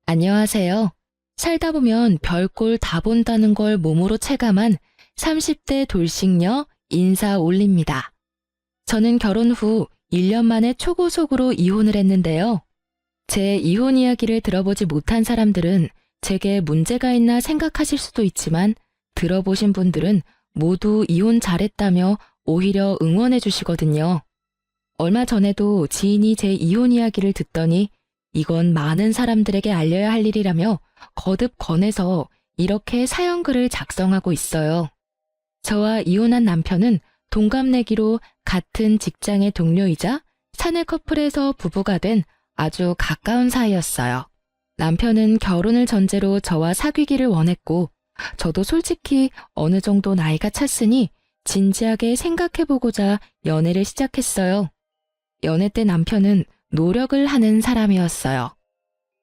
안녕하세요. 살다 보면 별꼴 다 본다는 걸 몸으로 체감한 30대 돌싱녀 인사 올립니다. 저는 결혼 후 1년 만에 초고속으로 이혼을 했는데요. 제 이혼 이야기를 들어보지 못한 사람들은 제게 문제가 있나 생각하실 수도 있지만 들어보신 분들은 모두 이혼 잘했다며 오히려 응원해 주시거든요. 얼마 전에도 지인이 제 이혼 이야기를 듣더니 이건 많은 사람들에게 알려야 할 일이라며 거듭 권해서 이렇게 사연글을 작성하고 있어요. 저와 이혼한 남편은 동갑내기로 같은 직장의 동료이자 사내 커플에서 부부가 된 아주 가까운 사이였어요. 남편은 결혼을 전제로 저와 사귀기를 원했고 저도 솔직히 어느 정도 나이가 찼으니 진지하게 생각해보고자 연애를 시작했어요. 연애 때 남편은 노력을 하는 사람이었어요.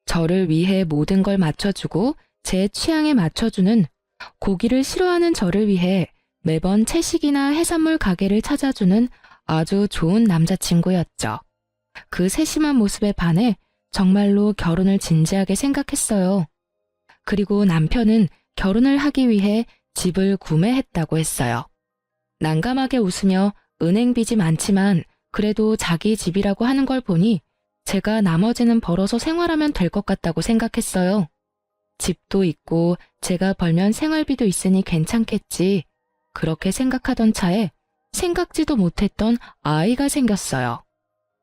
저를 위해 모든 걸 맞춰주고 제 취향에 맞춰주는, 고기를 싫어하는 저를 위해 매번 채식이나 해산물 가게를 찾아주는 아주 좋은 남자친구였죠. 그 세심한 모습에 반해 정말로 결혼을 진지하게 생각했어요. 그리고 남편은 결혼을 하기 위해 집을 구매했다고 했어요. 난감하게 웃으며 은행 빚이 많지만 그래도 자기 집이라고 하는 걸 보니 제가 나머지는 벌어서 생활하면 될 것 같다고 생각했어요. 집도 있고 제가 벌면 생활비도 있으니 괜찮겠지. 그렇게 생각하던 차에 생각지도 못했던 아이가 생겼어요.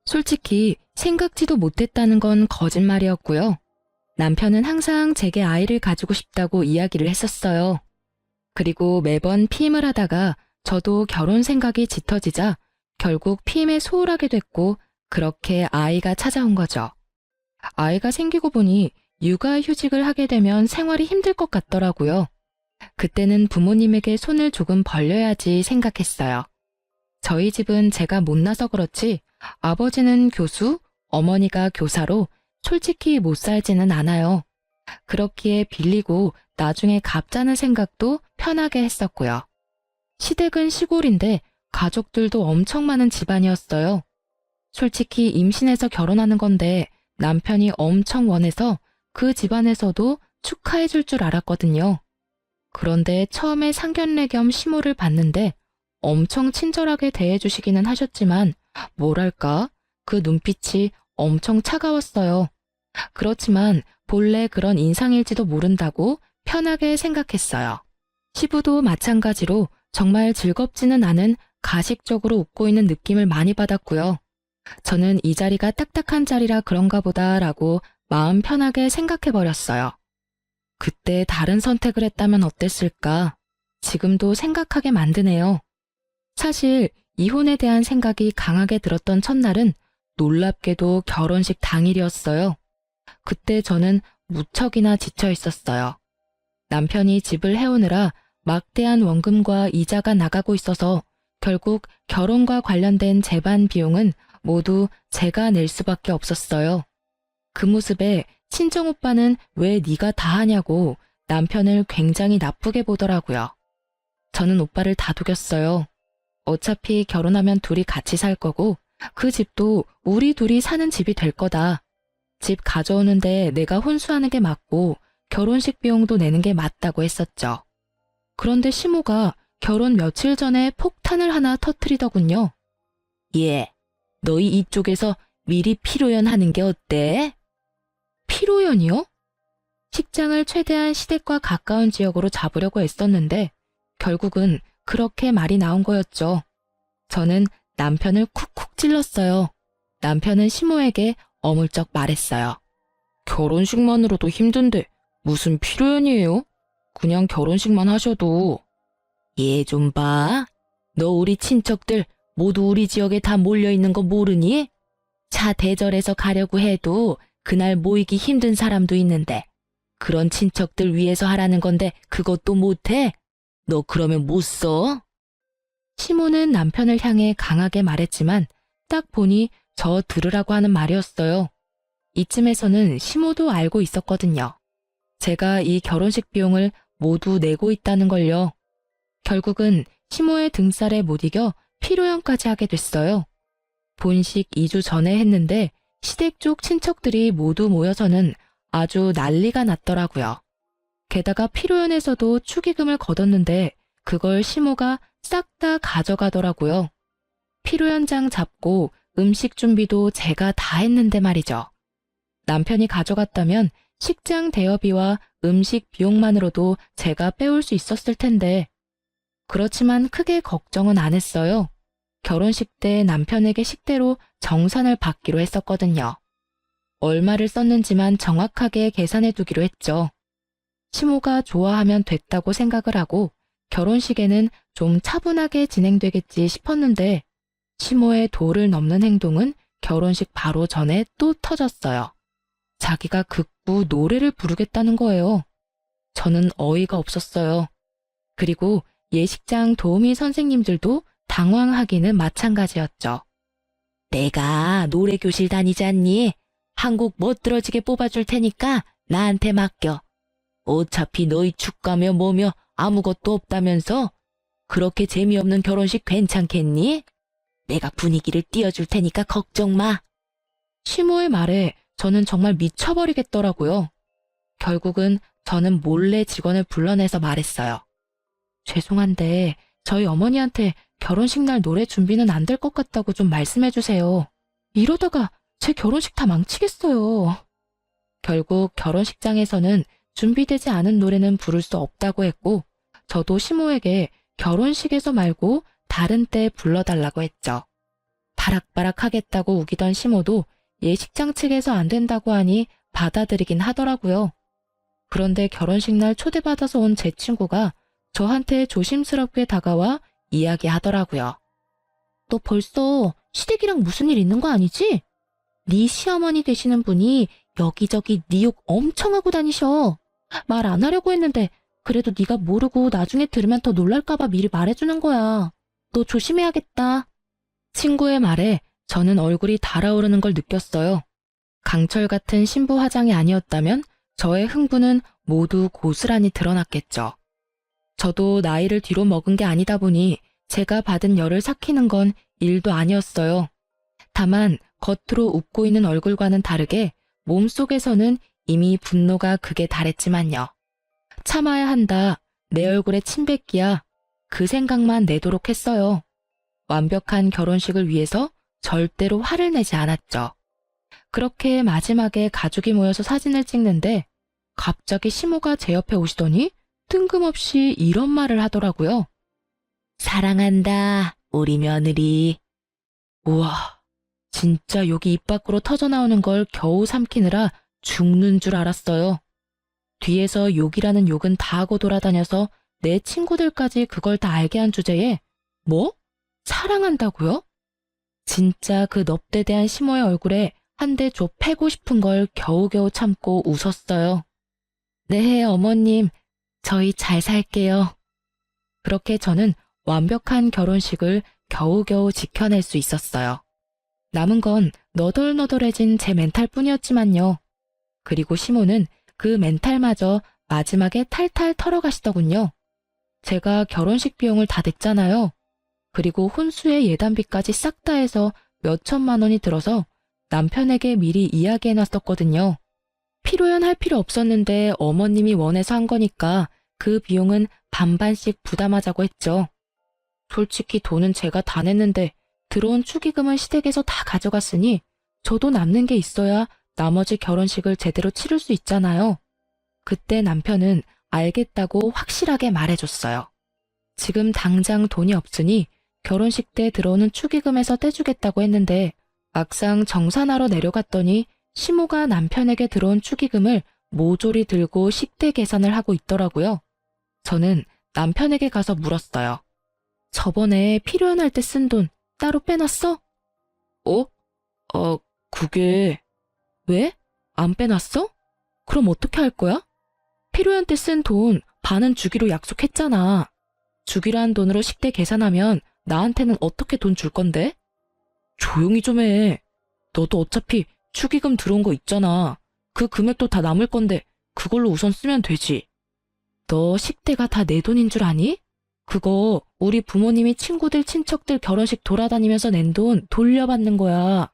솔직히 생각지도 못했다는 건 거짓말이었고요. 남편은 항상 제게 아이를 가지고 싶다고 이야기를 했었어요. 그리고 매번 피임을 하다가 저도 결혼 생각이 짙어지자 결국 피임에 소홀하게 됐고 그렇게 아이가 찾아온 거죠. 아이가 생기고 보니 육아휴직을 하게 되면 생활이 힘들 것 같더라고요. 그때는 부모님에게 손을 조금 벌려야지 생각했어요. 저희 집은 제가 못나서 그렇지 아버지는 교수, 어머니가 교사로 솔직히 못 살지는 않아요. 그렇기에 빌리고 나중에 갚자는 생각도 편하게 했었고요. 시댁은 시골인데 가족들도 엄청 많은 집안이었어요. 솔직히 임신해서 결혼하는 건데 남편이 엄청 원해서 그 집안에서도 축하해 줄 줄 알았거든요. 그런데 처음에 상견례 겸 시모를 봤는데 엄청 친절하게 대해주시기는 하셨지만 뭐랄까 그 눈빛이 엄청 차가웠어요. 그렇지만 본래 그런 인상일지도 모른다고 편하게 생각했어요. 시부도 마찬가지로 정말 즐겁지는 않은 가식적으로 웃고 있는 느낌을 많이 받았고요. 저는 이 자리가 딱딱한 자리라 그런가 보다라고 마음 편하게 생각해버렸어요. 그때 다른 선택을 했다면 어땠을까? 지금도 생각하게 만드네요. 사실 이혼에 대한 생각이 강하게 들었던 첫날은 놀랍게도 결혼식 당일이었어요. 그때 저는 무척이나 지쳐 있었어요. 남편이 집을 해오느라 막대한 원금과 이자가 나가고 있어서 결국 결혼과 관련된 재반 비용은 모두 제가 낼 수밖에 없었어요. 그 모습에 친정오빠는 왜 네가 다 하냐고 남편을 굉장히 나쁘게 보더라고요. 저는 오빠를 다독였어요. 어차피 결혼하면 둘이 같이 살 거고 그 집도 우리 둘이 사는 집이 될 거다. 집 가져오는데 내가 혼수하는 게 맞고 결혼식 비용도 내는 게 맞다고 했었죠. 그런데 시모가 결혼 며칠 전에 폭탄을 하나 터뜨리더군요. 예, 너희 이쪽에서 미리 피로연 하는 게 어때? 피로연이요? 식장을 최대한 시댁과 가까운 지역으로 잡으려고 애썼는데 결국은 그렇게 말이 나온 거였죠. 저는 남편을 쿡쿡 찔렀어요. 남편은 시모에게 어물쩍 말했어요. 결혼식만으로도 힘든데 무슨 피로연이에요? 그냥 결혼식만 하셔도. 얘 좀 봐. 너 우리 친척들 모두 우리 지역에 다 몰려있는 거 모르니? 차 대절해서 가려고 해도 그날 모이기 힘든 사람도 있는데 그런 친척들 위해서 하라는 건데 그것도 못해? 너 그러면 못 써? 시모는 남편을 향해 강하게 말했지만 딱 보니 저 들으라고 하는 말이었어요. 이쯤에서는 시모도 알고 있었거든요. 제가 이 결혼식 비용을 모두 내고 있다는 걸요. 결국은 시모의 등살에 못 이겨 피로연까지 하게 됐어요. 본식 2주 전에 했는데 시댁 쪽 친척들이 모두 모여서는 아주 난리가 났더라고요. 게다가 피로연에서도 축의금을 걷었는데 그걸 시모가 싹 다 가져가더라고요. 피로연장 잡고 음식 준비도 제가 다 했는데 말이죠. 남편이 가져갔다면 식장 대여비와 음식 비용만으로도 제가 빼올 수 있었을 텐데. 그렇지만 크게 걱정은 안 했어요. 결혼식 때 남편에게 식대로 정산을 받기로 했었거든요. 얼마를 썼는지만 정확하게 계산해 두기로 했죠. 시모가 좋아하면 됐다고 생각을 하고 결혼식에는 좀 차분하게 진행되겠지 싶었는데 시모의 도를 넘는 행동은 결혼식 바로 전에 또 터졌어요. 자기가 극구 노래를 부르겠다는 거예요. 저는 어이가 없었어요. 그리고 예식장 도우미 선생님들도 당황하기는 마찬가지였죠. 내가 노래교실 다니지 않니? 한곡 멋들어지게 뽑아줄 테니까 나한테 맡겨. 어차피 너희 축가며 뭐며 아무것도 없다면서? 그렇게 재미없는 결혼식 괜찮겠니? 내가 분위기를 띄워줄 테니까 걱정 마. 시모의 말에 저는 정말 미쳐버리겠더라고요. 결국은 저는 몰래 직원을 불러내서 말했어요. 죄송한데 저희 어머니한테 결혼식 날 노래 준비는 안 될 것 같다고 좀 말씀해 주세요. 이러다가 제 결혼식 다 망치겠어요. 결국 결혼식장에서는 준비되지 않은 노래는 부를 수 없다고 했고 저도 시모에게 결혼식에서 말고 다른 때 불러달라고 했죠. 바락바락 하겠다고 우기던 시모도 예식장 측에서 안 된다고 하니 받아들이긴 하더라고요. 그런데 결혼식 날 초대받아서 온 제 친구가 저한테 조심스럽게 다가와 이야기하더라고요. 너 벌써 시댁이랑 무슨 일 있는 거 아니지? 네 시어머니 되시는 분이 여기저기 네 욕 엄청 하고 다니셔. 말 안 하려고 했는데 그래도 네가 모르고 나중에 들으면 더 놀랄까봐 미리 말해주는 거야. 너 조심해야겠다. 친구의 말에 저는 얼굴이 달아오르는 걸 느꼈어요. 강철 같은 신부 화장이 아니었다면 저의 흥분은 모두 고스란히 드러났겠죠. 저도 나이를 뒤로 먹은 게 아니다 보니 제가 받은 열을 삭히는 건 일도 아니었어요. 다만 겉으로 웃고 있는 얼굴과는 다르게 몸속에서는 이미 분노가 극에 달했지만요. 참아야 한다. 내 얼굴에 침 뱉기야. 그 생각만 내도록 했어요. 완벽한 결혼식을 위해서 절대로 화를 내지 않았죠. 그렇게 마지막에 가족이 모여서 사진을 찍는데 갑자기 시모가 제 옆에 오시더니 뜬금없이 이런 말을 하더라고요. 사랑한다, 우리 며느리. 우와, 진짜 욕이 입 밖으로 터져나오는 걸 겨우 삼키느라 죽는 줄 알았어요. 뒤에서 욕이라는 욕은 다 하고 돌아다녀서 내 친구들까지 그걸 다 알게 한 주제에 뭐? 사랑한다고요? 진짜 그 넙대대한 시모의 얼굴에 한 대 줘 패고 싶은 걸 겨우겨우 참고 웃었어요. 네, 어머님, 저희 잘 살게요. 그렇게 저는 완벽한 결혼식을 겨우겨우 지켜낼 수 있었어요. 남은 건 너덜너덜해진 제 멘탈뿐이었지만요. 그리고 시모는 그 멘탈마저 마지막에 탈탈 털어가시더군요. 제가 결혼식 비용을 다 냈잖아요. 그리고 혼수의 예단비까지 싹 다 해서 몇 천만 원이 들어서 남편에게 미리 이야기해놨었거든요. 피로연 할 필요 없었는데 어머님이 원해서 한 거니까 그 비용은 반반씩 부담하자고 했죠. 솔직히 돈은 제가 다 냈는데 들어온 축의금은 시댁에서 다 가져갔으니 저도 남는 게 있어야 나머지 결혼식을 제대로 치를 수 있잖아요. 그때 남편은 알겠다고 확실하게 말해줬어요. 지금 당장 돈이 없으니 결혼식 때 들어오는 축의금에서 떼주겠다고 했는데 막상 정산하러 내려갔더니 시모가 남편에게 들어온 축의금을 모조리 들고 식대 계산을 하고 있더라고요. 저는 남편에게 가서 물었어요. 저번에 필요연할 때 쓴 돈 따로 빼놨어? 그게... 왜? 안 빼놨어? 그럼 어떻게 할 거야? 필요연 때 쓴 돈 반은 주기로 약속했잖아. 주기로 한 돈으로 식대 계산하면 나한테는 어떻게 돈 줄 건데? 조용히 좀 해. 너도 어차피 축의금 들어온 거 있잖아. 그 금액도 다 남을 건데 그걸로 우선 쓰면 되지. 너 식대가 다 내 돈인 줄 아니? 그거 우리 부모님이 친구들 친척들 결혼식 돌아다니면서 낸 돈 돌려받는 거야.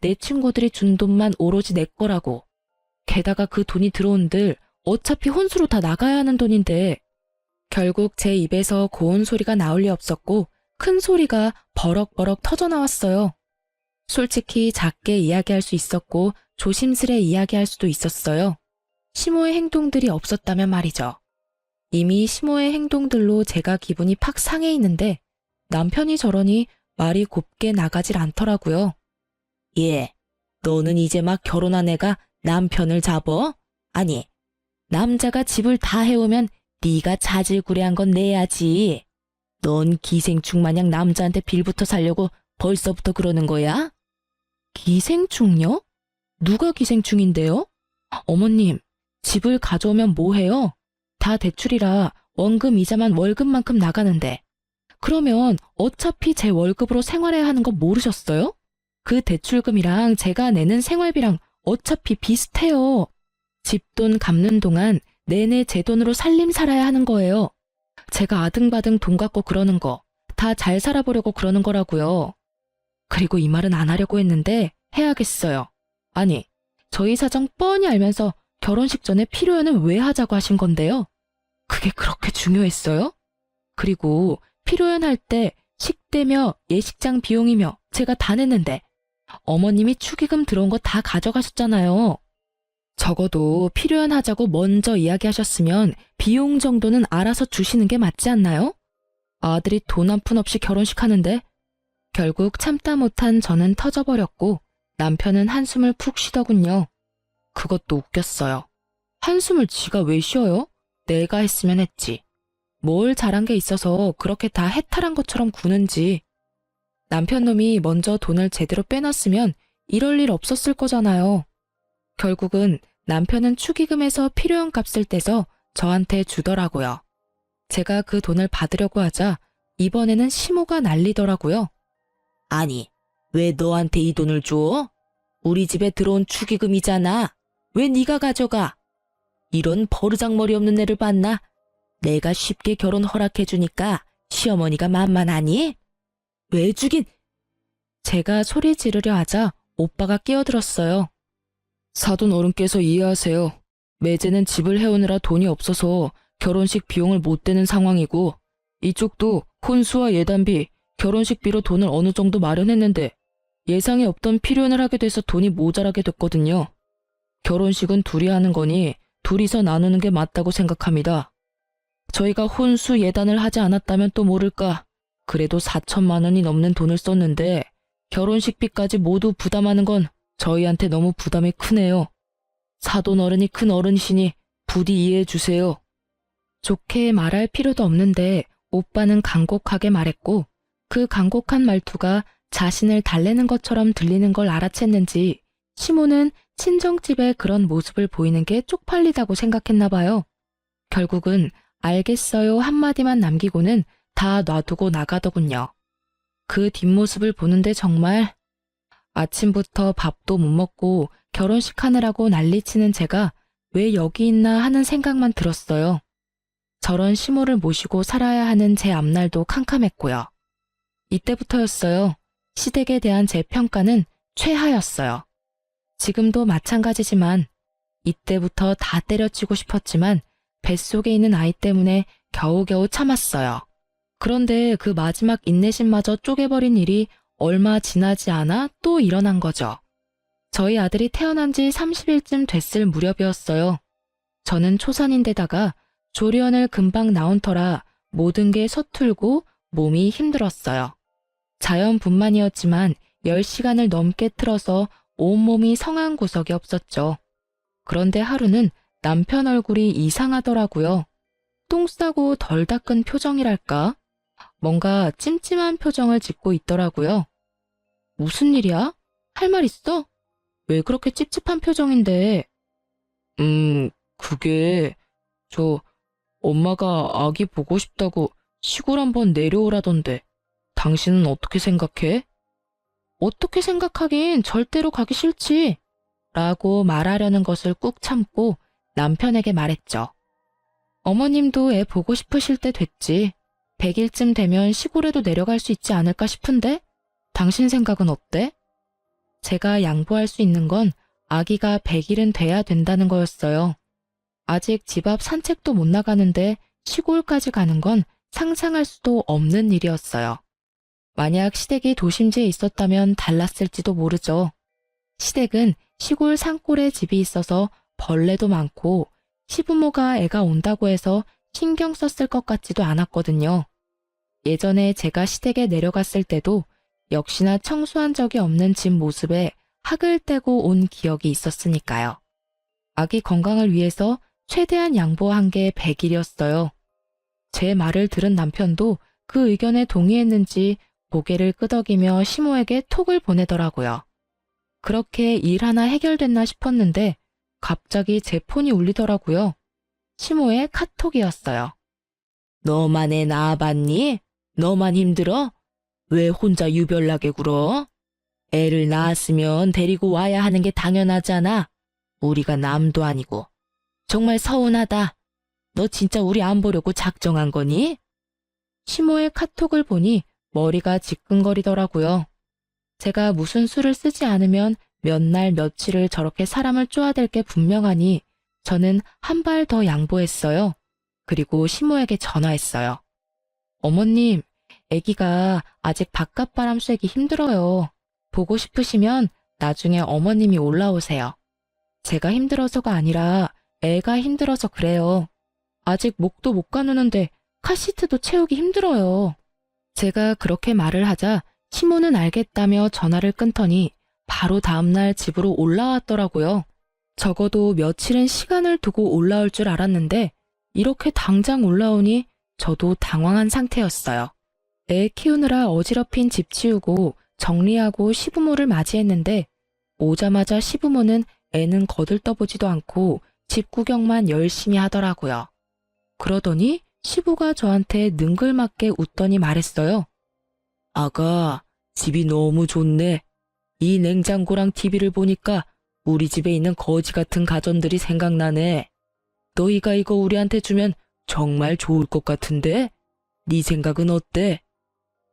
내 친구들이 준 돈만 오로지 내 거라고. 게다가 그 돈이 들어온들 어차피 혼수로 다 나가야 하는 돈인데. 결국 제 입에서 고운 소리가 나올 리 없었고 큰 소리가 버럭버럭 터져나왔어요. 솔직히 작게 이야기할 수 있었고 조심스레 이야기할 수도 있었어요. 시모의 행동들이 없었다면 말이죠. 이미 시모의 행동들로 제가 기분이 팍 상해 있는데 남편이 저러니 말이 곱게 나가질 않더라고요. 예, 너는 이제 막 결혼한 애가 남편을 잡어? 아니, 남자가 집을 다 해오면 네가 자질구레한 건 내야지. 넌 기생충 마냥 남자한테 빌부터 살려고 벌써부터 그러는 거야? 기생충요? 누가 기생충인데요? 어머님, 집을 가져오면 뭐해요? 다 대출이라 원금 이자만 월급만큼 나가는데. 그러면 어차피 제 월급으로 생활해야 하는 거 모르셨어요? 그 대출금이랑 제가 내는 생활비랑 어차피 비슷해요. 집돈 갚는 동안 내내 제 돈으로 살림 살아야 하는 거예요. 제가 아등바등 돈 갖고 그러는 거 다 잘 살아보려고 그러는 거라고요. 그리고 이 말은 안 하려고 했는데 해야겠어요. 아니, 저희 사정 뻔히 알면서 결혼식 전에 필요연은 왜 하자고 하신 건데요? 그게 그렇게 중요했어요? 그리고 필요연 할 때 식대며 예식장 비용이며 제가 다 냈는데 어머님이 축의금 들어온 거 다 가져가셨잖아요. 적어도 필요연 하자고 먼저 이야기하셨으면 비용 정도는 알아서 주시는 게 맞지 않나요? 아들이 돈 한 푼 없이 결혼식 하는데. 결국 참다 못한 저는 터져버렸고 남편은 한숨을 푹 쉬더군요. 그것도 웃겼어요. 한숨을 지가 왜 쉬어요? 내가 했으면 했지. 뭘 잘한 게 있어서 그렇게 다 해탈한 것처럼 구는지. 남편 놈이 먼저 돈을 제대로 빼놨으면 이럴 일 없었을 거잖아요. 결국은 남편은 축의금에서 필요한 값을 떼서 저한테 주더라고요. 제가 그 돈을 받으려고 하자 이번에는 시모가 난리더라고요. 아니, 왜 너한테 이 돈을 줘? 우리 집에 들어온 축의금이잖아. 왜 네가 가져가? 이런 버르장머리 없는 애를 봤나? 내가 쉽게 결혼 허락해주니까 시어머니가 만만하니? 왜 주긴? 제가 소리 지르려 하자 오빠가 끼어들었어요. 사돈 어른께서 이해하세요. 매제는 집을 해오느라 돈이 없어서 결혼식 비용을 못 대는 상황이고 이쪽도 혼수와 예단비, 결혼식비로 돈을 어느 정도 마련했는데 예상에 없던 필요연을 하게 돼서 돈이 모자라게 됐거든요. 결혼식은 둘이 하는 거니 둘이서 나누는 게 맞다고 생각합니다. 저희가 혼수 예단을 하지 않았다면 또 모를까. 그래도 4천만 원이 넘는 돈을 썼는데 결혼식비까지 모두 부담하는 건 저희한테 너무 부담이 크네요. 사돈 어른이 큰 어른이시니 부디 이해해 주세요. 좋게 말할 필요도 없는데 오빠는 간곡하게 말했고 그 간곡한 말투가 자신을 달래는 것처럼 들리는 걸 알아챘는지 시모는 친정집에 그런 모습을 보이는 게 쪽팔리다고 생각했나 봐요. 결국은 알겠어요 한마디만 남기고는 다 놔두고 나가더군요. 그 뒷모습을 보는데 정말 아침부터 밥도 못 먹고 결혼식 하느라고 난리치는 제가 왜 여기 있나 하는 생각만 들었어요. 저런 시모를 모시고 살아야 하는 제 앞날도 캄캄했고요. 이때부터였어요. 시댁에 대한 제 평가는 최하였어요. 지금도 마찬가지지만 이때부터 다 때려치고 싶었지만 뱃속에 있는 아이 때문에 겨우겨우 참았어요. 그런데 그 마지막 인내심마저 쪼개버린 일이 얼마 지나지 않아 또 일어난 거죠. 저희 아들이 태어난 지 30일쯤 됐을 무렵이었어요. 저는 초산인데다가 조련을 금방 나온 터라 모든 게 서툴고 몸이 힘들었어요. 자연분만이었지만 10시간을 넘게 틀어서 온몸이 성한 구석이 없었죠. 그런데 하루는 남편 얼굴이 이상하더라고요. 똥 싸고 덜 닦은 표정이랄까? 뭔가 찜찜한 표정을 짓고 있더라고요. 무슨 일이야? 할 말 있어? 왜 그렇게 찝찝한 표정인데? 그게 엄마가 아기 보고 싶다고 시골 한번 내려오라던데 당신은 어떻게 생각해? 어떻게 생각하긴 절대로 가기 싫지 라고 말하려는 것을 꾹 참고 남편에게 말했죠. 어머님도 애 보고 싶으실 때 됐지. 100일쯤 되면 시골에도 내려갈 수 있지 않을까 싶은데? 당신 생각은 어때? 제가 양보할 수 있는 건 아기가 100일은 돼야 된다는 거였어요. 아직 집 앞 산책도 못 나가는데 시골까지 가는 건 상상할 수도 없는 일이었어요. 만약 시댁이 도심지에 있었다면 달랐을지도 모르죠. 시댁은 시골 산골에 집이 있어서 벌레도 많고 시부모가 애가 온다고 해서 신경 썼을 것 같지도 않았거든요. 예전에 제가 시댁에 내려갔을 때도 역시나 청소한 적이 없는 집 모습에 학을 떼고 온 기억이 있었으니까요. 아기 건강을 위해서 최대한 양보한 게 100일이었어요. 제 말을 들은 남편도 그 의견에 동의했는지 고개를 끄덕이며 시모에게 톡을 보내더라고요. 그렇게 일 하나 해결됐나 싶었는데 갑자기 제 폰이 울리더라고요. 시모의 카톡이었어요. 너만 애 낳아봤니? 너만 힘들어? 왜 혼자 유별나게 굴어? 애를 낳았으면 데리고 와야 하는 게 당연하잖아. 우리가 남도 아니고. 정말 서운하다. 너 진짜 우리 안 보려고 작정한 거니? 시모의 카톡을 보니 머리가 지끈거리더라고요. 제가 무슨 수를 쓰지 않으면 몇 날 며칠을 저렇게 사람을 쪼아댈 게 분명하니 저는 한 발 더 양보했어요. 그리고 시모에게 전화했어요. 어머님, 아기가 아직 바깥바람 쐬기 힘들어요. 보고 싶으시면 나중에 어머님이 올라오세요. 제가 힘들어서가 아니라 애가 힘들어서 그래요. 아직 목도 못 가누는데 카시트도 채우기 힘들어요. 제가 그렇게 말을 하자 시모는 알겠다며 전화를 끊더니 바로 다음날 집으로 올라왔더라고요. 적어도 며칠은 시간을 두고 올라올 줄 알았는데 이렇게 당장 올라오니 저도 당황한 상태였어요. 애 키우느라 어지럽힌 집 치우고 정리하고 시부모를 맞이했는데 오자마자 시부모는 애는 거들떠보지도 않고 집 구경만 열심히 하더라고요. 그러더니 시부가 저한테 능글맞게 웃더니 말했어요. 아가, 집이 너무 좋네. 이 냉장고랑 TV를 보니까 우리 집에 있는 거지 같은 가전들이 생각나네. 너희가 이거 우리한테 주면 정말 좋을 것 같은데? 네 생각은 어때?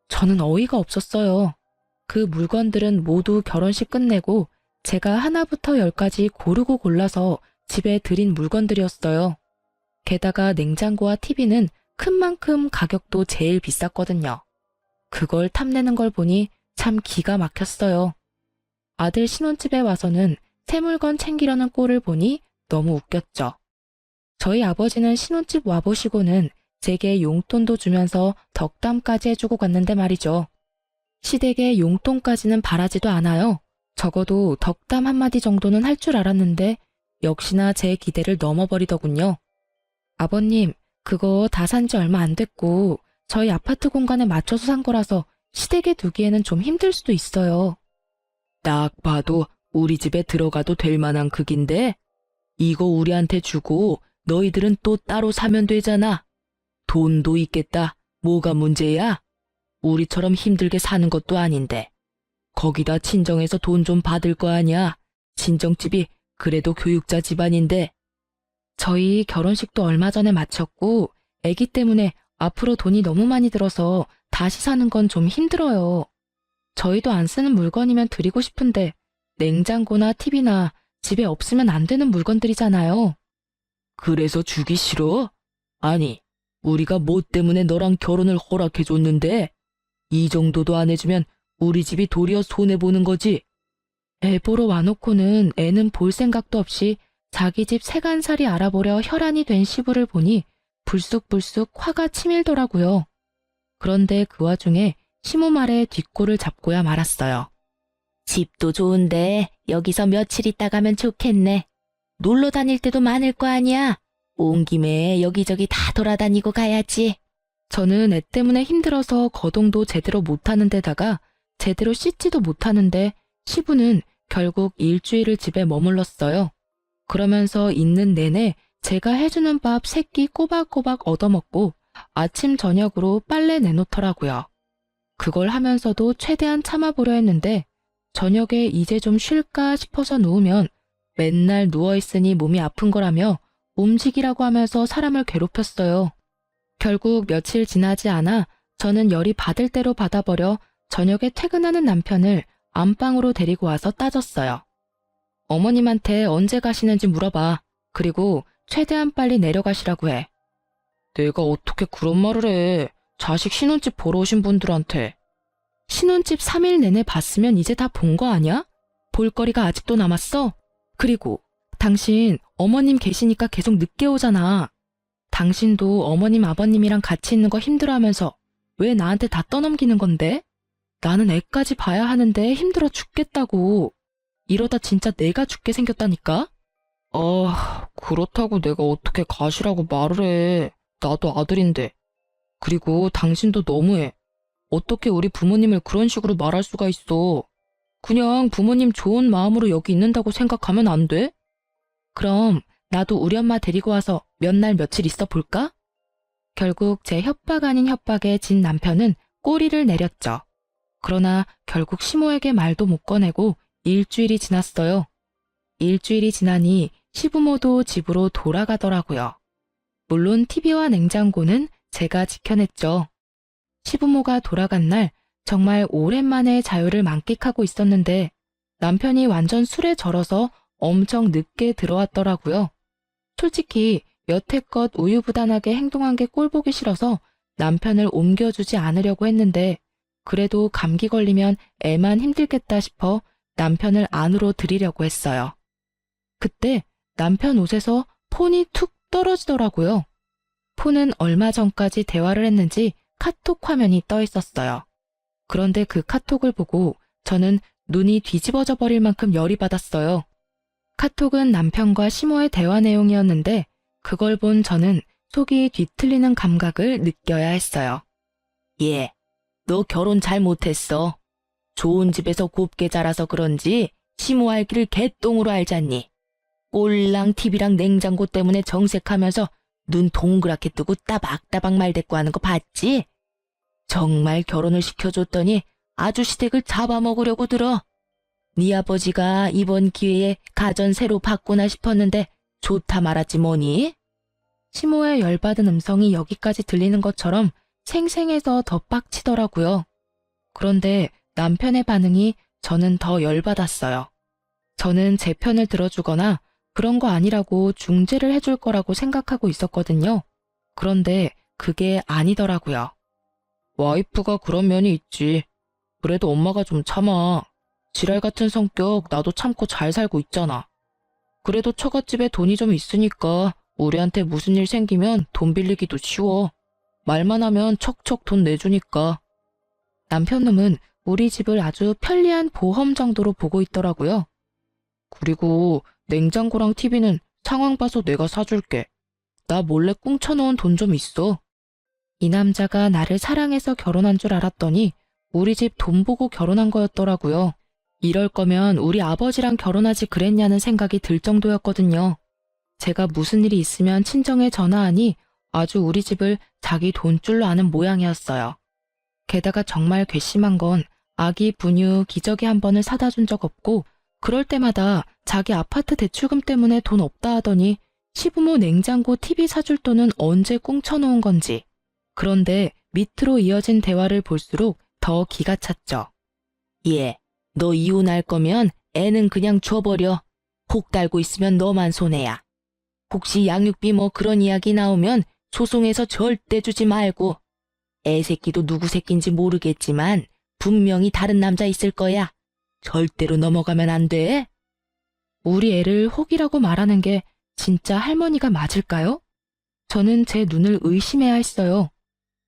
저는 어이가 없었어요. 그 물건들은 모두 결혼식 끝내고 제가 하나부터 열까지 고르고 골라서 집에 들인 물건들이었어요. 게다가 냉장고와 TV는 큰 만큼 가격도 제일 비쌌거든요. 그걸 탐내는 걸 보니 참 기가 막혔어요. 아들 신혼집에 와서는 새 물건 챙기려는 꼴을 보니 너무 웃겼죠. 저희 아버지는 신혼집 와보시고는 제게 용돈도 주면서 덕담까지 해주고 갔는데 말이죠. 시댁에 용돈까지는 바라지도 않아요. 적어도 덕담 한마디 정도는 할 줄 알았는데 역시나 제 기대를 넘어버리더군요. 아버님, 그거 다 산 지 얼마 안 됐고 저희 아파트 공간에 맞춰서 산 거라서 시댁에 두기에는 좀 힘들 수도 있어요. 딱 봐도 우리 집에 들어가도 될 만한 크기인데 이거 우리한테 주고 너희들은 또 따로 사면 되잖아. 돈도 있겠다. 뭐가 문제야? 우리처럼 힘들게 사는 것도 아닌데. 거기다 친정에서 돈 좀 받을 거 아니야. 친정집이 그래도 교육자 집안인데. 저희 결혼식도 얼마 전에 마쳤고 아기 때문에 앞으로 돈이 너무 많이 들어서 다시 사는 건 좀 힘들어요. 저희도 안 쓰는 물건이면 드리고 싶은데 냉장고나 TV나 집에 없으면 안 되는 물건들이잖아요. 그래서 주기 싫어? 아니, 우리가 뭐 때문에 너랑 결혼을 허락해줬는데? 이 정도도 안 해주면 우리 집이 도리어 손해보는 거지. 애 보러 와놓고는 애는 볼 생각도 없이 자기 집 세간살이 알아보려 혈안이 된 시부를 보니 불쑥불쑥 화가 치밀더라고요. 그런데 그 와중에 시모 말에 뒷골을 잡고야 말았어요. 집도 좋은데 여기서 며칠 있다 가면 좋겠네. 놀러 다닐 때도 많을 거 아니야. 온 김에 여기저기 다 돌아다니고 가야지. 저는 애 때문에 힘들어서 거동도 제대로 못하는 데다가 제대로 씻지도 못하는데 시부는 결국 일주일을 집에 머물렀어요. 그러면서 있는 내내 제가 해주는 밥 3끼 꼬박꼬박 얻어먹고 아침 저녁으로 빨래 내놓더라고요. 그걸 하면서도 최대한 참아보려 했는데 저녁에 이제 좀 쉴까 싶어서 누우면 맨날 누워있으니 몸이 아픈 거라며 움직이라고 하면서 사람을 괴롭혔어요. 결국 며칠 지나지 않아 저는 열이 받을 대로 받아버려 저녁에 퇴근하는 남편을 안방으로 데리고 와서 따졌어요. 어머님한테 언제 가시는지 물어봐. 그리고 최대한 빨리 내려가시라고 해. 내가 어떻게 그런 말을 해. 자식 신혼집 보러 오신 분들한테. 신혼집 3일 내내 봤으면 이제 다 본 거 아니야? 볼거리가 아직도 남았어? 그리고 당신 어머님 계시니까 계속 늦게 오잖아. 당신도 어머님 아버님이랑 같이 있는 거 힘들어하면서 왜 나한테 다 떠넘기는 건데? 나는 애까지 봐야 하는데 힘들어 죽겠다고. 이러다 진짜 내가 죽게 생겼다니까? 그렇다고 내가 어떻게 가시라고 말을 해. 나도 아들인데. 그리고 당신도 너무해. 어떻게 우리 부모님을 그런 식으로 말할 수가 있어. 그냥 부모님 좋은 마음으로 여기 있는다고 생각하면 안 돼? 그럼 나도 우리 엄마 데리고 와서 몇 날 며칠 있어 볼까? 결국 제 협박 아닌 협박에 진 남편은 꼬리를 내렸죠. 그러나 결국 시모에게 말도 못 꺼내고 일주일이 지났어요. 일주일이 지나니 시부모도 집으로 돌아가더라고요. 물론 TV와 냉장고는 제가 지켜냈죠. 시부모가 돌아간 날 정말 오랜만에 자유를 만끽하고 있었는데 남편이 완전 술에 절어서 엄청 늦게 들어왔더라고요. 솔직히 여태껏 우유부단하게 행동한 게 꼴보기 싫어서 남편을 옮겨주지 않으려고 했는데 그래도 감기 걸리면 애만 힘들겠다 싶어 남편을 안으로 들이려고 했어요. 그때 남편 옷에서 폰이 툭 떨어지더라고요. 폰은 얼마 전까지 대화를 했는지 카톡 화면이 떠 있었어요. 그런데 그 카톡을 보고 저는 눈이 뒤집어져 버릴 만큼 열이 받았어요. 카톡은 남편과 시모의 대화 내용이었는데 그걸 본 저는 속이 뒤틀리는 감각을 느껴야 했어요. 예, 너 결혼 잘못했어. 좋은 집에서 곱게 자라서 그런지 시모 알기를 개똥으로 알잖니. 꼴랑 TV랑 냉장고 때문에 정색하면서 눈 동그랗게 뜨고 따박따박 말대꾸 하는 거 봤지? 정말 결혼을 시켜줬더니 아주 시댁을 잡아먹으려고 들어. 네 아버지가 이번 기회에 가전 새로 바꾸나 싶었는데 좋다 말았지 뭐니? 시모의 열받은 음성이 여기까지 들리는 것처럼 생생해서 더 빡치더라고요. 그런데 남편의 반응이 저는 더 열받았어요. 저는 제 편을 들어주거나 그런 거 아니라고 중재를 해줄 거라고 생각하고 있었거든요. 그런데 그게 아니더라고요. 와이프가 그런 면이 있지. 그래도 엄마가 좀 참아. 지랄 같은 성격 나도 참고 잘 살고 있잖아. 그래도 처갓집에 돈이 좀 있으니까 우리한테 무슨 일 생기면 돈 빌리기도 쉬워. 말만 하면 척척 돈 내주니까. 남편놈은 우리 집을 아주 편리한 보험 정도로 보고 있더라고요. 그리고 냉장고랑 TV는 상황 봐서 내가 사줄게. 나 몰래 꽁쳐놓은 돈 좀 있어. 이 남자가 나를 사랑해서 결혼한 줄 알았더니 우리 집 돈 보고 결혼한 거였더라고요. 이럴 거면 우리 아버지랑 결혼하지 그랬냐는 생각이 들 정도였거든요. 제가 무슨 일이 있으면 친정에 전화하니 아주 우리 집을 자기 돈줄로 아는 모양이었어요. 게다가 정말 괘씸한 건 아기 분유 기저귀 한 번을 사다 준 적 없고 그럴 때마다 자기 아파트 대출금 때문에 돈 없다 하더니 시부모 냉장고 TV 사줄 돈은 언제 꽁쳐놓은 건지. 그런데 밑으로 이어진 대화를 볼수록 더 기가 찼죠. 예, 너 이혼할 거면 애는 그냥 줘버려. 혹 달고 있으면 너만 손해야. 혹시 양육비 뭐 그런 이야기 나오면 소송해서 절대 주지 말고. 애 새끼도 누구 새끼인지 모르겠지만 분명히 다른 남자 있을 거야. 절대로 넘어가면 안 돼. 우리 애를 혹이라고 말하는 게 진짜 할머니가 맞을까요? 저는 제 눈을 의심해야 했어요.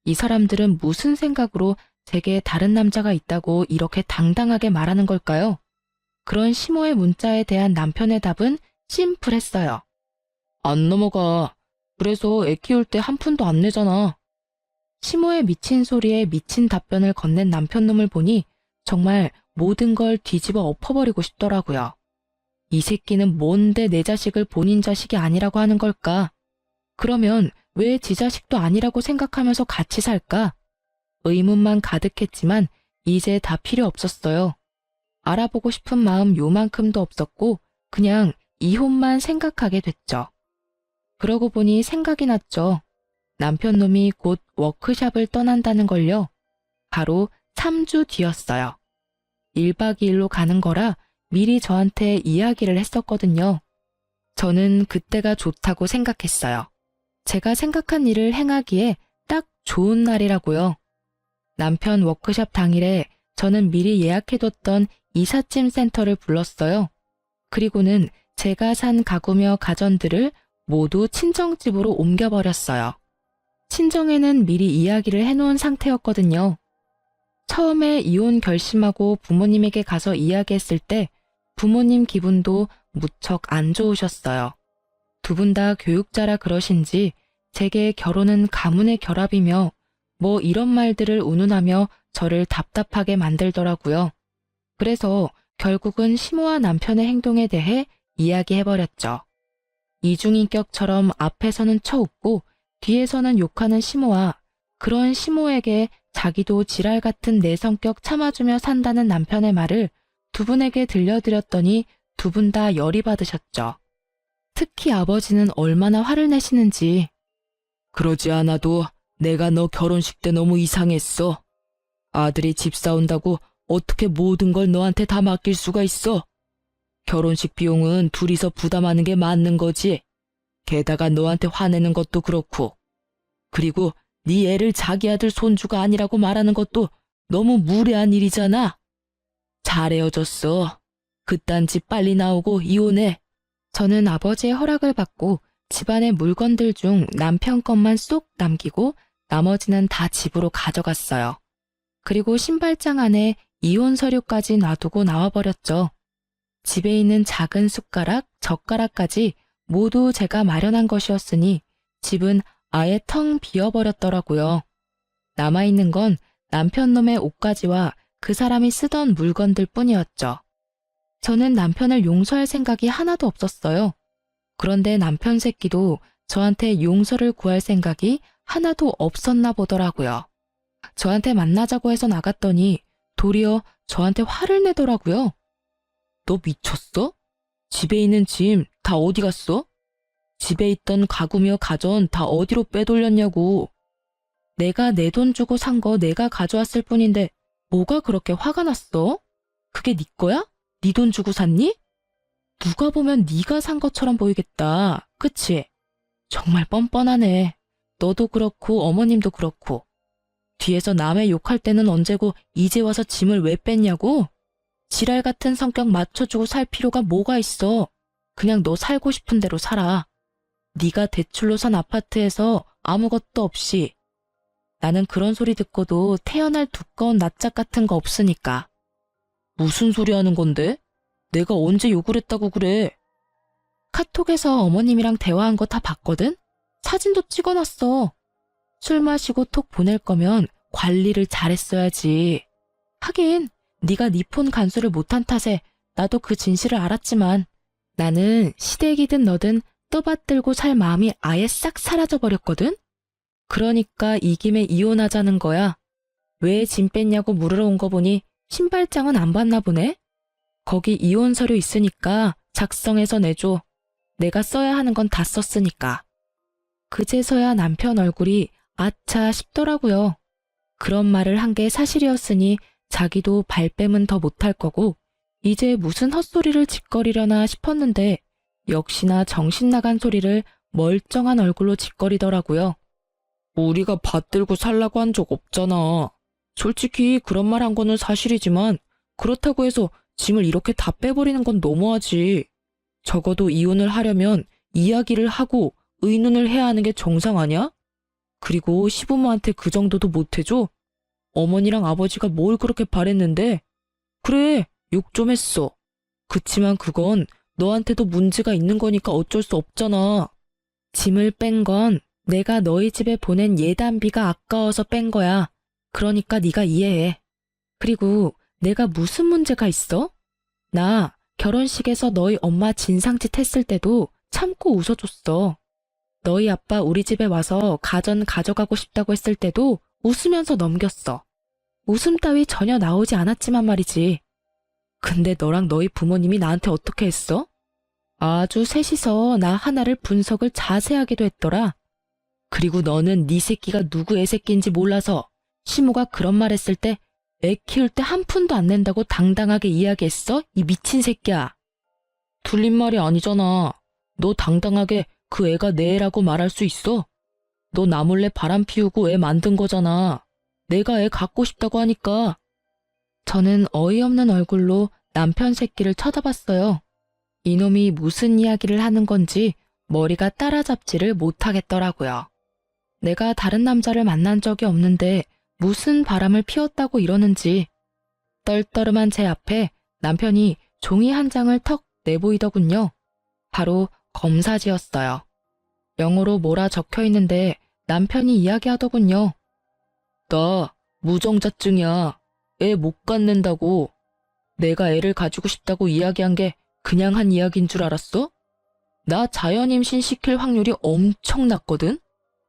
이 사람들은 무슨 생각으로 제게 다른 남자가 있다고 이렇게 당당하게 말하는 걸까요? 그런 시모의 문자에 대한 남편의 답은 심플했어요. 안 넘어가. 그래서 애 키울 때 한 푼도 안 내잖아. 시모의 미친 소리에 미친 답변을 건넨 남편놈을 보니 정말 모든 걸 뒤집어 엎어버리고 싶더라고요. 이 새끼는 뭔데 내 자식을 본인 자식이 아니라고 하는 걸까? 그러면 왜 지 자식도 아니라고 생각하면서 같이 살까? 의문만 가득했지만 이제 다 필요 없었어요. 알아보고 싶은 마음 요만큼도 없었고 그냥 이혼만 생각하게 됐죠. 그러고 보니 생각이 났죠. 남편놈이 곧 워크숍을 떠난다는 걸요. 바로 3주 뒤였어요. 1박 2일로 가는 거라 미리 저한테 이야기를 했었거든요. 저는 그때가 좋다고 생각했어요. 제가 생각한 일을 행하기에 딱 좋은 날이라고요. 남편 워크숍 당일에 저는 미리 예약해뒀던 이삿짐 센터를 불렀어요. 그리고는 제가 산 가구며 가전들을 모두 친정집으로 옮겨버렸어요. 친정에는 미리 이야기를 해놓은 상태였거든요. 처음에 이혼 결심하고 부모님에게 가서 이야기했을 때 부모님 기분도 무척 안 좋으셨어요. 두 분 다 교육자라 그러신지 제게 결혼은 가문의 결합이며 뭐 이런 말들을 운운하며 저를 답답하게 만들더라고요. 그래서 결국은 시모와 남편의 행동에 대해 이야기해버렸죠. 이중인격처럼 앞에서는 쳐웃고 뒤에서는 욕하는 시모와 그런 시모에게 자기도 지랄 같은 내 성격 참아주며 산다는 남편의 말을 두 분에게 들려드렸더니 두 분 다 열이 받으셨죠. 특히 아버지는 얼마나 화를 내시는지. 그러지 않아도 내가 너 결혼식 때 너무 이상했어. 아들이 집 사온다고 어떻게 모든 걸 너한테 다 맡길 수가 있어? 결혼식 비용은 둘이서 부담하는 게 맞는 거지. 게다가 너한테 화내는 것도 그렇고. 그리고 네 애를 자기 아들 손주가 아니라고 말하는 것도 너무 무례한 일이잖아. 잘 헤어졌어. 그딴 집 빨리 나오고 이혼해. 저는 아버지의 허락을 받고 집안의 물건들 중 남편 것만 쏙 남기고 나머지는 다 집으로 가져갔어요. 그리고 신발장 안에 이혼 서류까지 놔두고 나와버렸죠. 집에 있는 작은 숟가락, 젓가락까지 모두 제가 마련한 것이었으니 집은 아예 텅 비어버렸더라고요. 남아있는 건 남편 놈의 옷가지와 그 사람이 쓰던 물건들 뿐이었죠. 저는 남편을 용서할 생각이 하나도 없었어요. 그런데 남편 새끼도 저한테 용서를 구할 생각이 하나도 없었나 보더라고요. 저한테 만나자고 해서 나갔더니 도리어 저한테 화를 내더라고요. 너 미쳤어? 집에 있는 짐 다 어디 갔어? 집에 있던 가구며 가전 다 어디로 빼돌렸냐고. 내가 내 돈 주고 산 거 내가 가져왔을 뿐인데 뭐가 그렇게 화가 났어? 그게 네 거야? 네 돈 주고 샀니? 누가 보면 네가 산 것처럼 보이겠다. 그치? 정말 뻔뻔하네. 너도 그렇고 어머님도 그렇고. 뒤에서 남의 욕할 때는 언제고 이제 와서 짐을 왜 뺐냐고? 지랄 같은 성격 맞춰주고 살 필요가 뭐가 있어. 그냥 너 살고 싶은 대로 살아. 네가 대출로 산 아파트에서 아무것도 없이. 나는 그런 소리 듣고도 태어날 두꺼운 낯짝 같은 거 없으니까. 무슨 소리 하는 건데? 내가 언제 욕을 했다고 그래? 카톡에서 어머님이랑 대화한 거 다 봤거든? 사진도 찍어놨어. 술 마시고 톡 보낼 거면 관리를 잘했어야지. 하긴 네가 네 폰 간수를 못한 탓에 나도 그 진실을 알았지만 나는 시댁이든 너든 떠받들고 살 마음이 아예 싹 사라져버렸거든? 그러니까 이 김에 이혼하자는 거야. 왜 짐 뺐냐고 물으러 온 거 보니 신발장은 안 봤나 보네? 거기 이혼 서류 있으니까 작성해서 내줘. 내가 써야 하는 건 다 썼으니까. 그제서야 남편 얼굴이 아차 싶더라고요. 그런 말을 한 게 사실이었으니 자기도 발뺌은 더 못할 거고 이제 무슨 헛소리를 짓거리려나 싶었는데 역시나 정신 나간 소리를 멀쩡한 얼굴로 짓거리더라고요. 우리가 받들고 살라고 한 적 없잖아. 솔직히 그런 말 한 거는 사실이지만 그렇다고 해서 짐을 이렇게 다 빼버리는 건 너무하지. 적어도 이혼을 하려면 이야기를 하고 의논을 해야 하는 게 정상 아니야? 그리고 시부모한테 그 정도도 못 해줘? 어머니랑 아버지가 뭘 그렇게 바랬는데? 그래, 욕 좀 했어. 그치만 그건 너한테도 문제가 있는 거니까 어쩔 수 없잖아. 짐을 뺀 건 내가 너희 집에 보낸 예단비가 아까워서 뺀 거야. 그러니까 네가 이해해. 그리고 내가 무슨 문제가 있어? 나 결혼식에서 너희 엄마 진상짓 했을 때도 참고 웃어줬어. 너희 아빠 우리 집에 와서 가전 가져가고 싶다고 했을 때도 웃으면서 넘겼어. 웃음 따위 전혀 나오지 않았지만 말이지. 근데 너랑 너희 부모님이 나한테 어떻게 했어? 아주 셋이서 나 하나를 분석을 자세하게도 했더라. 그리고 너는 네 새끼가 누구 애 새끼인지 몰라서 시모가 그런 말 했을 때 애 키울 때 한 푼도 안 낸다고 당당하게 이야기했어? 이 미친 새끼야. 틀린 말이 아니잖아. 너 당당하게 그 애가 내 애라고 말할 수 있어? 너 나 몰래 바람 피우고 애 만든 거잖아. 내가 애 갖고 싶다고 하니까. 저는 어이없는 얼굴로 남편 새끼를 쳐다봤어요. 이놈이 무슨 이야기를 하는 건지 머리가 따라잡지를 못하겠더라고요. 내가 다른 남자를 만난 적이 없는데 무슨 바람을 피웠다고 이러는지. 떨떠름한 제 앞에 남편이 종이 한 장을 턱 내보이더군요. 바로 검사지였어요. 영어로 뭐라 적혀 있는데 남편이 이야기하더군요. 나 무정자증이야. 애 못 갖는다고. 내가 애를 가지고 싶다고 이야기한 게 그냥 한 이야기인 줄 알았어? 나 자연임신 시킬 확률이 엄청 낮거든?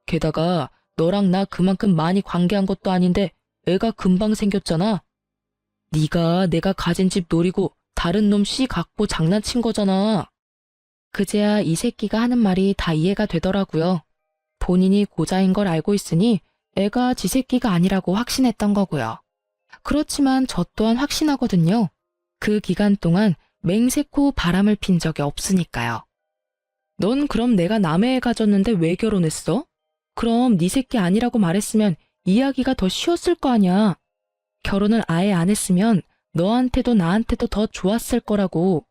게다가 너랑 나 그만큼 많이 관계한 것도 아닌데 애가 금방 생겼잖아. 네가 내가 가진 집 노리고 다른 놈 씨 갖고 장난친 거잖아. 그제야 이 새끼가 하는 말이 다 이해가 되더라고요. 본인이 고자인 걸 알고 있으니 애가 지 새끼가 아니라고 확신했던 거고요. 그렇지만 저 또한 확신하거든요. 그 기간 동안 맹세코 바람을 핀 적이 없으니까요. 넌 그럼 내가 남의 애 가졌는데 왜 결혼했어? 그럼 네 새끼 아니라고 말했으면 이야기가 더 쉬웠을 거 아냐. 결혼을 아예 안 했으면 너한테도 나한테도 더 좋았을 거라고.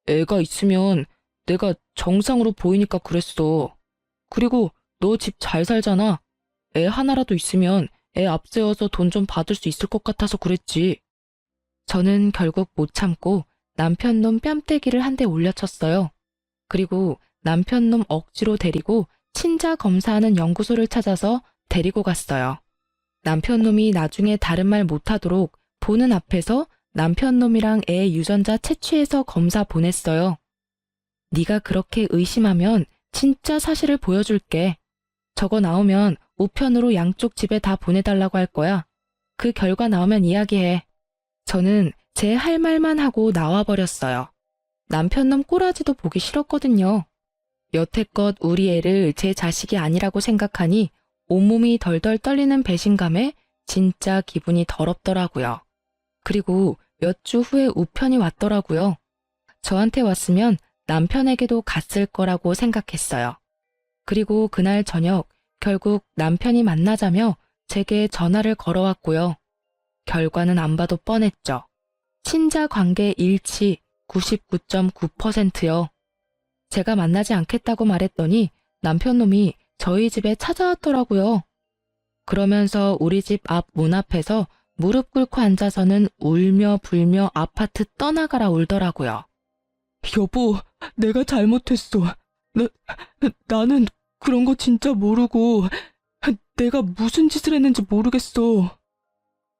애가 있으면 내가 정상으로 보이니까 그랬어. 그리고 너 집 잘 살잖아. 애 하나라도 있으면 애 앞세워서 돈 좀 받을 수 있을 것 같아서 그랬지. 저는 결국 못 참고 남편 놈 뺨때기를 한 대 올려쳤어요. 그리고 남편 놈 억지로 데리고 친자 검사하는 연구소를 찾아서 데리고 갔어요. 남편 놈이 나중에 다른 말 못하도록 보는 앞에서 남편 놈이랑 애 유전자 채취해서 검사 보냈어요. 네가 그렇게 의심하면 진짜 사실을 보여줄게. 저거 나오면 우편으로 양쪽 집에 다 보내달라고 할 거야. 그 결과 나오면 이야기해. 저는 제 할 말만 하고 나와버렸어요. 남편 놈 꼬라지도 보기 싫었거든요. 여태껏 우리 애를 제 자식이 아니라고 생각하니 온몸이 덜덜 떨리는 배신감에 진짜 기분이 더럽더라고요. 그리고 몇 주 후에 우편이 왔더라고요. 저한테 왔으면 남편에게도 갔을 거라고 생각했어요. 그리고 그날 저녁 결국 남편이 만나자며 제게 전화를 걸어왔고요. 결과는 안 봐도 뻔했죠. 친자 관계 일치 99.9%요. 제가 만나지 않겠다고 말했더니 남편놈이 저희 집에 찾아왔더라고요. 그러면서 우리 집 앞 문 앞에서 무릎 꿇고 앉아서는 울며 불며 아파트 떠나가라 울더라고요. 여보, 내가 잘못했어. 나는 그런 거 진짜 모르고 내가 무슨 짓을 했는지 모르겠어.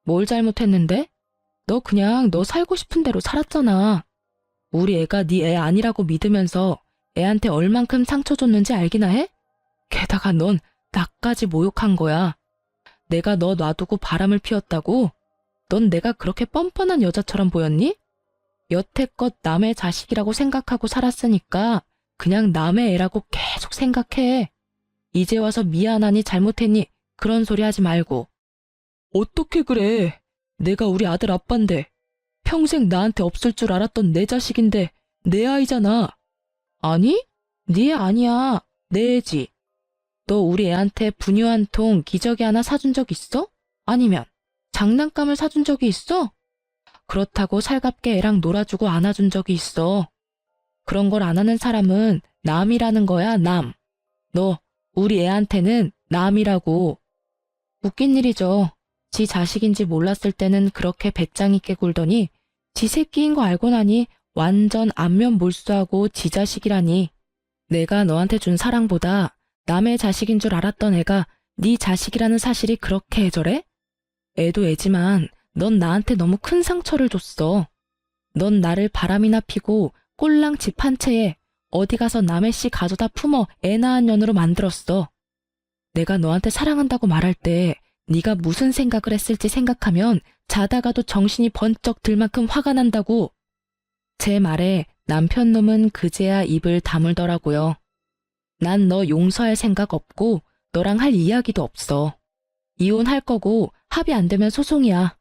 뭘 잘못했는데? 너 그냥 너 살고 싶은 대로 살았잖아. 우리 애가 네 애 아니라고 믿으면서 애한테 얼만큼 상처 줬는지 알기나 해? 게다가 넌 나까지 모욕한 거야. 내가 너 놔두고 바람을 피웠다고? 넌 내가 그렇게 뻔뻔한 여자처럼 보였니? 여태껏 남의 자식이라고 생각하고 살았으니까 그냥 남의 애라고 계속 생각해. 이제 와서 미안하니 잘못했니? 그런 소리 하지 말고. 어떻게 그래? 내가 우리 아들 아빠인데. 평생 나한테 없을 줄 알았던 내 자식인데 내 아이잖아. 아니? 네 애 아니야. 내 애지. 너 우리 애한테 분유 한 통 기저귀 하나 사준 적 있어? 아니면 장난감을 사준 적이 있어? 그렇다고 살갑게 애랑 놀아주고 안아준 적이 있어. 그런 걸 안 하는 사람은 남이라는 거야, 남. 너 우리 애한테는 남이라고. 웃긴 일이죠. 지 자식인지 몰랐을 때는 그렇게 배짱 있게 굴더니 지 새끼인 거 알고 나니 완전 안면 몰수하고 지 자식이라니. 내가 너한테 준 사랑보다 남의 자식인 줄 알았던 애가 네 자식이라는 사실이 그렇게 애절해? 애도 애지만 넌 나한테 너무 큰 상처를 줬어. 넌 나를 바람이나 피고 꼴랑 집 한 채에 어디 가서 남의 씨 가져다 품어 애 낳은 년으로 만들었어. 내가 너한테 사랑한다고 말할 때 네가 무슨 생각을 했을지 생각하면 자다가도 정신이 번쩍 들 만큼 화가 난다고. 제 말에 남편 놈은 그제야 입을 다물더라고요. 난 너 용서할 생각 없고 너랑 할 이야기도 없어. 이혼할 거고 합의 안 되면 소송이야.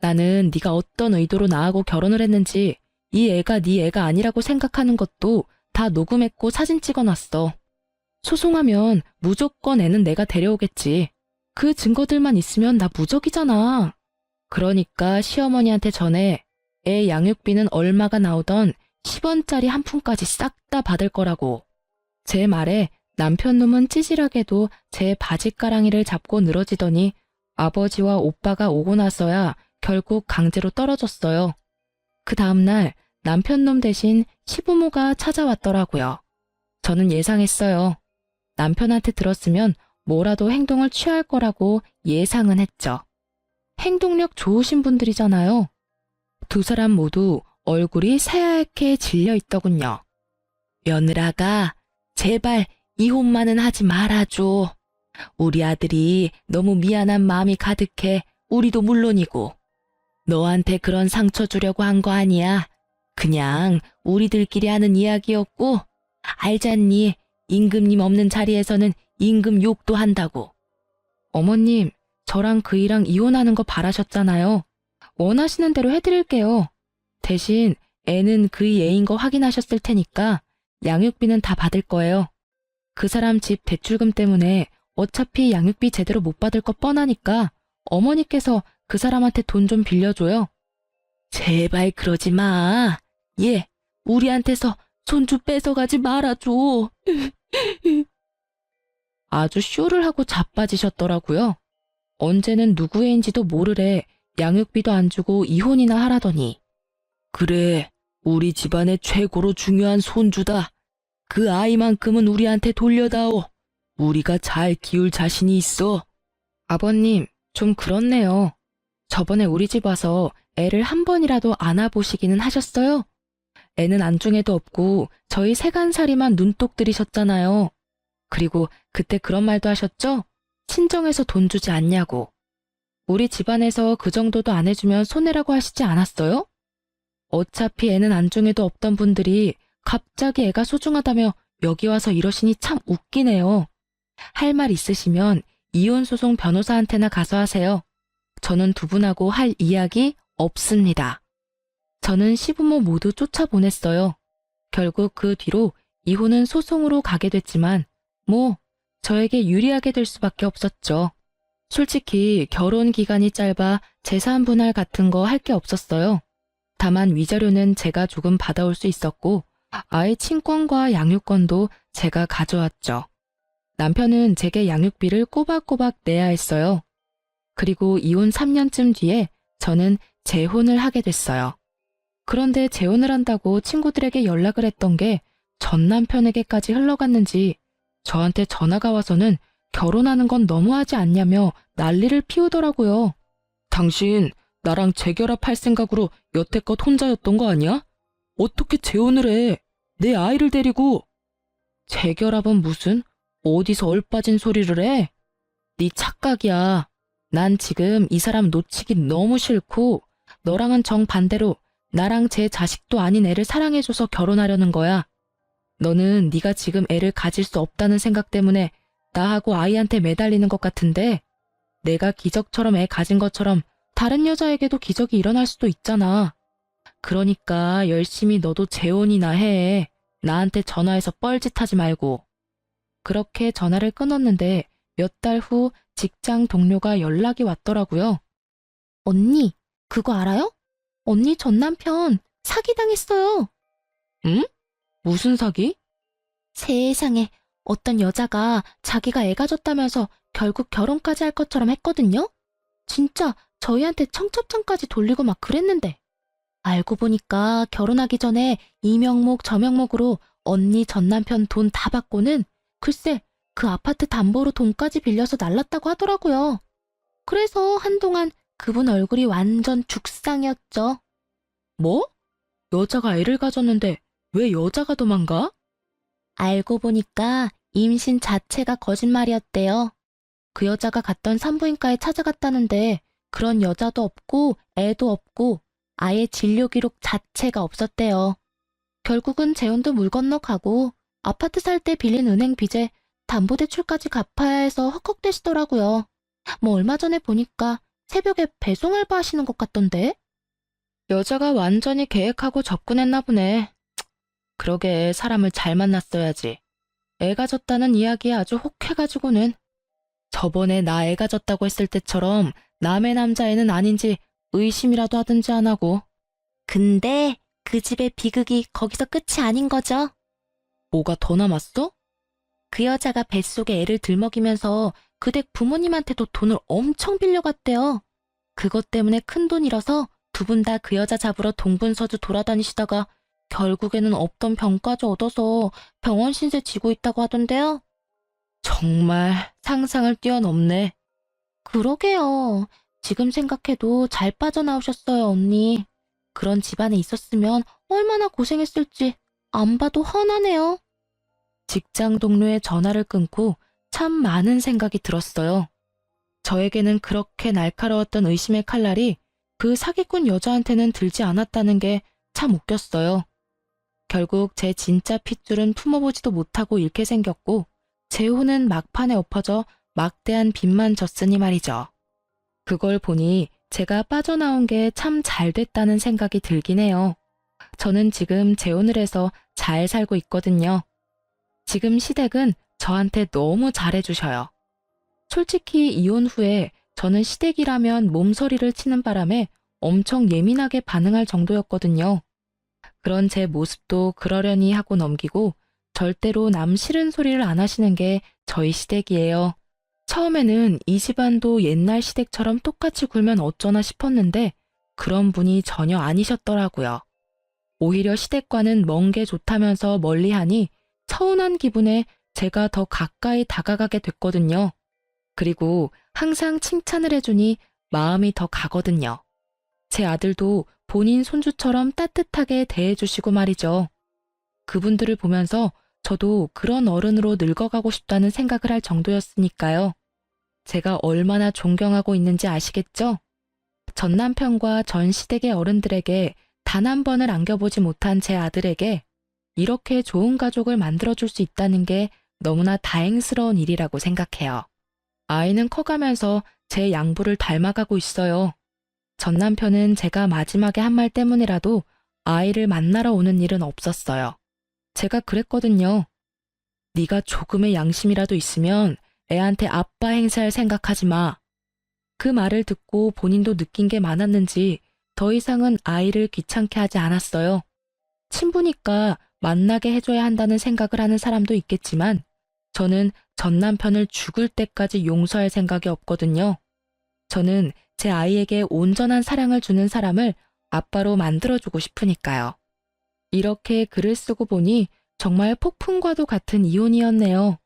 나는 네가 어떤 의도로 나하고 결혼을 했는지 이 애가 네 애가 아니라고 생각하는 것도 다 녹음했고 사진 찍어놨어. 소송하면 무조건 애는 내가 데려오겠지. 그 증거들만 있으면 나 무적이잖아. 그러니까 시어머니한테 전해 애 양육비는 얼마가 나오던 10원짜리 한 푼까지 싹 다 받을 거라고. 제 말에 남편 놈은 찌질하게도 제 바지가랑이를 잡고 늘어지더니 아버지와 오빠가 오고 나서야 결국 강제로 떨어졌어요. 그 다음날 남편 놈 대신 시부모가 찾아왔더라고요. 저는 예상했어요. 남편한테 들었으면 뭐라도 행동을 취할 거라고 예상은 했죠. 행동력 좋으신 분들이잖아요. 두 사람 모두 얼굴이 새하얗게 질려 있더군요. 며느라가 제발 이혼만은 하지 말아줘. 우리 아들이 너무 미안한 마음이 가득해. 우리도 물론이고. 너한테 그런 상처 주려고 한 거 아니야. 그냥 우리들끼리 하는 이야기였고, 알잖니. 임금님 없는 자리에서는 임금 욕도 한다고. 어머님, 저랑 그이랑 이혼하는 거 바라셨잖아요. 원하시는 대로 해드릴게요. 대신 애는 그이 애인 거 확인하셨을 테니까 양육비는 다 받을 거예요. 그 사람 집 대출금 때문에 어차피 양육비 제대로 못 받을 거 뻔하니까 어머니께서 그 사람한테 돈 좀 빌려줘요. 제발 그러지 마. 얘, 우리한테서 손주 뺏어가지 말아줘. 아주 쇼를 하고 자빠지셨더라고요. 언제는 누구 애인지도 모르래 양육비도 안 주고 이혼이나 하라더니. 그래, 우리 집안의 최고로 중요한 손주다. 그 아이만큼은 우리한테 돌려다오. 우리가 잘 키울 자신이 있어. 아버님, 좀 그렇네요. 저번에 우리 집 와서 애를 한 번이라도 안아보시기는 하셨어요? 애는 안중에도 없고 저희 세간살이만 눈독 들이셨잖아요. 그리고 그때 그런 말도 하셨죠? 친정에서 돈 주지 않냐고. 우리 집안에서 그 정도도 안 해주면 손해라고 하시지 않았어요? 어차피 애는 안중에도 없던 분들이 갑자기 애가 소중하다며 여기 와서 이러시니 참 웃기네요. 할 말 있으시면 이혼소송 변호사한테나 가서 하세요. 저는 두 분하고 할 이야기 없습니다. 저는 시부모 모두 쫓아보냈어요. 결국 그 뒤로 이혼은 소송으로 가게 됐지만 저에게 유리하게 될 수밖에 없었죠. 솔직히 결혼 기간이 짧아 재산 분할 같은 거 할 게 없었어요. 다만 위자료는 제가 조금 받아올 수 있었고 아이 친권과 양육권도 제가 가져왔죠. 남편은 제게 양육비를 꼬박꼬박 내야 했어요. 그리고 이혼 3년쯤 뒤에 저는 재혼을 하게 됐어요. 그런데 재혼을 한다고 친구들에게 연락을 했던 게 전 남편에게까지 흘러갔는지 저한테 전화가 와서는 결혼하는 건 너무하지 않냐며 난리를 피우더라고요. 당신 나랑 재결합할 생각으로 여태껏 혼자였던 거 아니야? 어떻게 재혼을 해? 내 아이를 데리고. 재결합은 무슨? 어디서 얼빠진 소리를 해? 네 착각이야. 난 지금 이 사람 놓치기 너무 싫고 너랑은 정반대로 나랑 제 자식도 아닌 애를 사랑해줘서 결혼하려는 거야. 너는 네가 지금 애를 가질 수 없다는 생각 때문에 나하고 아이한테 매달리는 것 같은데 내가 기적처럼 애 가진 것처럼 다른 여자에게도 기적이 일어날 수도 있잖아. 그러니까 열심히 너도 재혼이나 해. 나한테 전화해서 뻘짓하지 말고. 그렇게 전화를 끊었는데 몇 달 후 직장 동료가 연락이 왔더라고요. 언니, 그거 알아요? 언니 전 남편 사기당했어요. 응? 무슨 사기? 세상에, 어떤 여자가 자기가 애 가졌다면서 결국 결혼까지 할 것처럼 했거든요? 진짜 저희한테 청첩장까지 돌리고 막 그랬는데. 알고 보니까 결혼하기 전에 이 명목 저 명목으로 언니 전 남편 돈 다 받고는 글쎄 그 아파트 담보로 돈까지 빌려서 날랐다고 하더라고요. 그래서 한동안 그분 얼굴이 완전 죽상이었죠. 뭐? 여자가 애를 가졌는데 왜 여자가 도망가? 알고 보니까 임신 자체가 거짓말이었대요. 그 여자가 갔던 산부인과에 찾아갔다는데 그런 여자도 없고 애도 없고 아예 진료 기록 자체가 없었대요. 결국은 재혼도 물 건너가고 아파트 살 때 빌린 은행 빚에 담보대출까지 갚아야 해서 헉헉대시더라고요. 뭐 얼마 전에 보니까 새벽에 배송 알바 하시는 것 같던데? 여자가 완전히 계획하고 접근했나 보네. 그러게 사람을 잘 만났어야지. 애가 졌다는 이야기에 아주 혹해가지고는. 저번에 나 애가 졌다고 했을 때처럼 남의 남자애는 아닌지 의심이라도 하든지 안 하고. 근데 그 집의 비극이 거기서 끝이 아닌 거죠. 뭐가 더 남았어? 그 여자가 뱃속에 애를 들먹이면서 그 댁 부모님한테도 돈을 엄청 빌려갔대요. 그것 때문에 큰돈 잃어서 두 분 다 그 여자 잡으러 동분서주 돌아다니시다가 결국에는 없던 병까지 얻어서 병원 신세 지고 있다고 하던데요. 정말 상상을 뛰어넘네. 그러게요. 지금 생각해도 잘 빠져나오셨어요, 언니. 그런 집안에 있었으면 얼마나 고생했을지 안 봐도 훤하네요. 직장 동료의 전화를 끊고 참 많은 생각이 들었어요. 저에게는 그렇게 날카로웠던 의심의 칼날이 그 사기꾼 여자한테는 들지 않았다는 게 참 웃겼어요. 결국 제 진짜 핏줄은 품어보지도 못하고 잃게 생겼고 제 혼은 막판에 엎어져 막대한 빚만 졌으니 말이죠. 그걸 보니 제가 빠져나온 게 참 잘 됐다는 생각이 들긴 해요. 저는 지금 재혼을 해서 잘 살고 있거든요. 지금 시댁은 저한테 너무 잘해주셔요. 솔직히 이혼 후에 저는 시댁이라면 몸서리를 치는 바람에 엄청 예민하게 반응할 정도였거든요. 그런 제 모습도 그러려니 하고 넘기고 절대로 남 싫은 소리를 안 하시는 게 저희 시댁이에요. 처음에는 이 집안도 옛날 시댁처럼 똑같이 굴면 어쩌나 싶었는데 그런 분이 전혀 아니셨더라고요. 오히려 시댁과는 먼 게 좋다면서 멀리하니 서운한 기분에 제가 더 가까이 다가가게 됐거든요. 그리고 항상 칭찬을 해주니 마음이 더 가거든요. 제 아들도 본인 손주처럼 따뜻하게 대해주시고 말이죠. 그분들을 보면서 저도 그런 어른으로 늙어가고 싶다는 생각을 할 정도였으니까요. 제가 얼마나 존경하고 있는지 아시겠죠? 전 남편과 전 시댁의 어른들에게 단 한 번을 안겨보지 못한 제 아들에게 이렇게 좋은 가족을 만들어줄 수 있다는 게 너무나 다행스러운 일이라고 생각해요. 아이는 커가면서 제 양부를 닮아가고 있어요. 전 남편은 제가 마지막에 한 말 때문이라도 아이를 만나러 오는 일은 없었어요. 제가 그랬거든요. 네가 조금의 양심이라도 있으면 애한테 아빠 행세할 생각하지 마. 그 말을 듣고 본인도 느낀 게 많았는지 더 이상은 아이를 귀찮게 하지 않았어요. 친부니까 만나게 해줘야 한다는 생각을 하는 사람도 있겠지만 저는 전 남편을 죽을 때까지 용서할 생각이 없거든요. 저는 제 아이에게 온전한 사랑을 주는 사람을 아빠로 만들어주고 싶으니까요. 이렇게 글을 쓰고 보니 정말 폭풍과도 같은 이혼이었네요.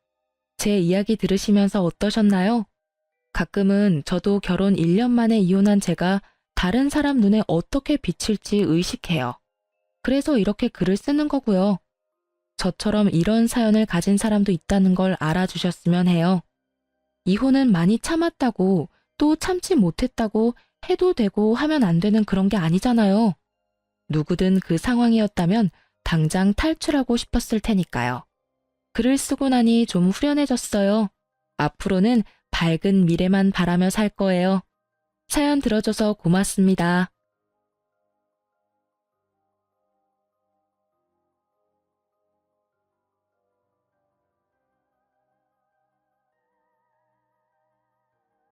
제 이야기 들으시면서 어떠셨나요? 가끔은 저도 결혼 1년 만에 이혼한 제가 다른 사람 눈에 어떻게 비칠지 의식해요. 그래서 이렇게 글을 쓰는 거고요. 저처럼 이런 사연을 가진 사람도 있다는 걸 알아주셨으면 해요. 이혼은 많이 참았다고 또 참지 못했다고 해도 되고 하면 안 되는 그런 게 아니잖아요. 누구든 그 상황이었다면 당장 탈출하고 싶었을 테니까요. 글을 쓰고 나니 좀 후련해졌어요. 앞으로는 밝은 미래만 바라며 살 거예요. 사연 들어줘서 고맙습니다.